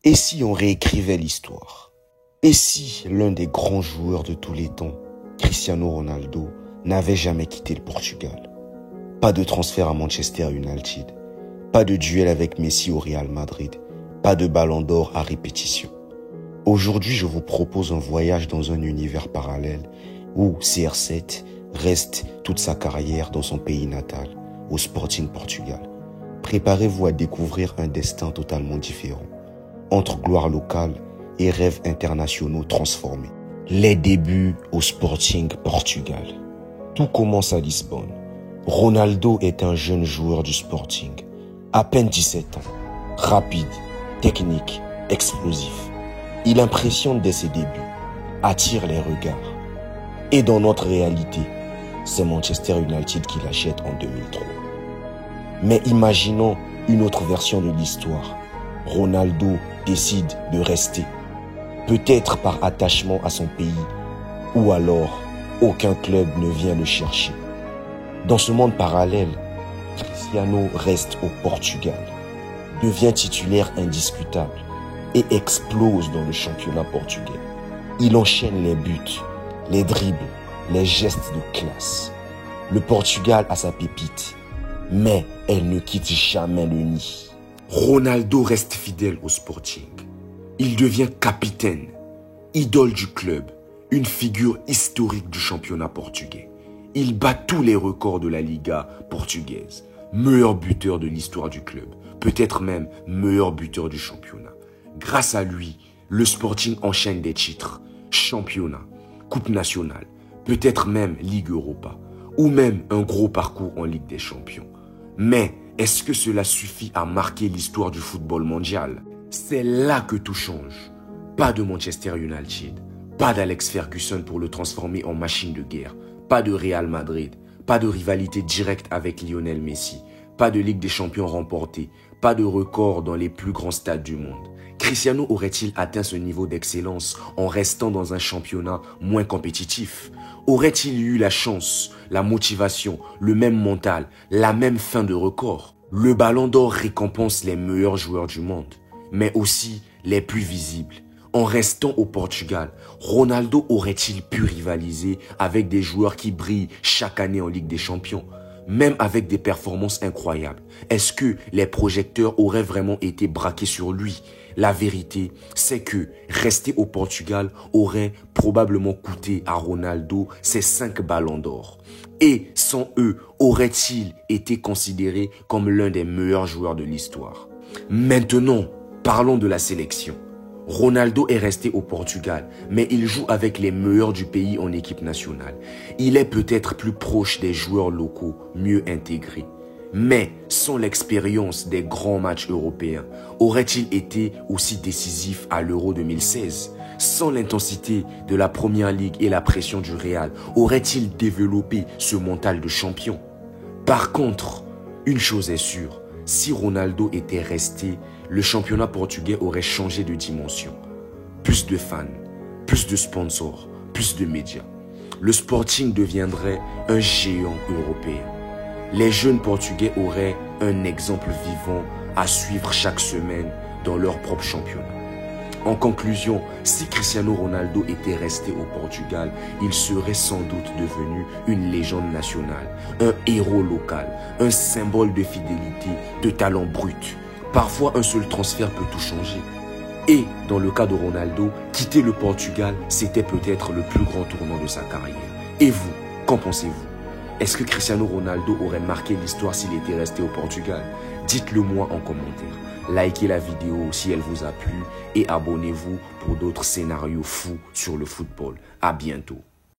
Et si on réécrivait l'histoire? Et si l'un des grands joueurs de tous les temps, Cristiano Ronaldo, n'avait jamais quitté le Portugal? Pas de transfert à Manchester United, pas de duel avec Messi au Real Madrid, pas de ballon d'or à répétition. Aujourd'hui, je vous propose un voyage dans un univers parallèle où CR7 reste toute sa carrière dans son pays natal, au Sporting Portugal. Préparez-vous à découvrir un destin totalement différent, entre gloire locale et rêves internationaux transformés. Les débuts au Sporting Portugal. Tout commence à Lisbonne. Ronaldo est un jeune joueur du Sporting, à peine 17 ans, rapide, technique, explosif. Il impressionne dès ses débuts, attire les regards. Et dans notre réalité, c'est Manchester United qui l'achète en 2003. Mais imaginons une autre version de l'histoire. Ronaldo décide de rester, peut-être par attachement à son pays, ou alors aucun club ne vient le chercher. Dans ce monde parallèle, Cristiano reste au Portugal, devient titulaire indiscutable et explose dans le championnat portugais. Il enchaîne les buts, les dribbles, les gestes de classe. Le Portugal a sa pépite, mais elle ne quitte jamais le nid. Ronaldo reste fidèle au Sporting. Il devient capitaine, idole du club, une figure historique du championnat portugais. Il bat tous les records de la Liga portugaise, meilleur buteur de l'histoire du club, peut-être même meilleur buteur du championnat. Grâce à lui, le Sporting enchaîne des titres, championnat, coupe nationale, peut-être même Ligue Europa, ou même un gros parcours en Ligue des Champions. Mais est-ce que cela suffit à marquer l'histoire du football mondial? C'est là que tout change. Pas de Manchester United, pas d'Alex Ferguson pour le transformer en machine de guerre, pas de Real Madrid, pas de rivalité directe avec Lionel Messi, pas de Ligue des Champions remportée, pas de record dans les plus grands stades du monde. Cristiano aurait-il atteint ce niveau d'excellence en restant dans un championnat moins compétitif? Aurait-il eu la chance, la motivation, le même mental, la même fin de record? Le Ballon d'Or récompense les meilleurs joueurs du monde, mais aussi les plus visibles. En restant au Portugal, Ronaldo aurait-il pu rivaliser avec des joueurs qui brillent chaque année en Ligue des Champions, même avec des performances incroyables? Est-ce que les projecteurs auraient vraiment été braqués sur lui? La vérité, c'est que rester au Portugal aurait probablement coûté à Ronaldo ses 5 ballons d'or. Et sans eux, aurait-il été considéré comme l'un des meilleurs joueurs de l'histoire? Maintenant, parlons de la sélection. Ronaldo est resté au Portugal, mais il joue avec les meilleurs du pays en équipe nationale. Il est peut-être plus proche des joueurs locaux, mieux intégrés. Mais sans l'expérience des grands matchs européens, aurait-il été aussi décisif à l'Euro 2016? Sans l'intensité de la Première Ligue et la pression du Real, aurait-il développé ce mental de champion? Par contre, une chose est sûre, si Ronaldo était resté, le championnat portugais aurait changé de dimension. Plus de fans, plus de sponsors, plus de médias. Le Sporting deviendrait un géant européen. Les jeunes Portugais auraient un exemple vivant à suivre chaque semaine dans leur propre championnat. En conclusion, si Cristiano Ronaldo était resté au Portugal, il serait sans doute devenu une légende nationale, un héros local, un symbole de fidélité, de talent brut. Parfois, un seul transfert peut tout changer. Et, dans le cas de Ronaldo, quitter le Portugal, c'était peut-être le plus grand tournant de sa carrière. Et vous, qu'en pensez-vous? Est-ce que Cristiano Ronaldo aurait marqué l'histoire s'il était resté au Portugal? Dites-le moi en commentaire. Likez la vidéo si elle vous a plu et abonnez-vous pour d'autres scénarios fous sur le football. À bientôt.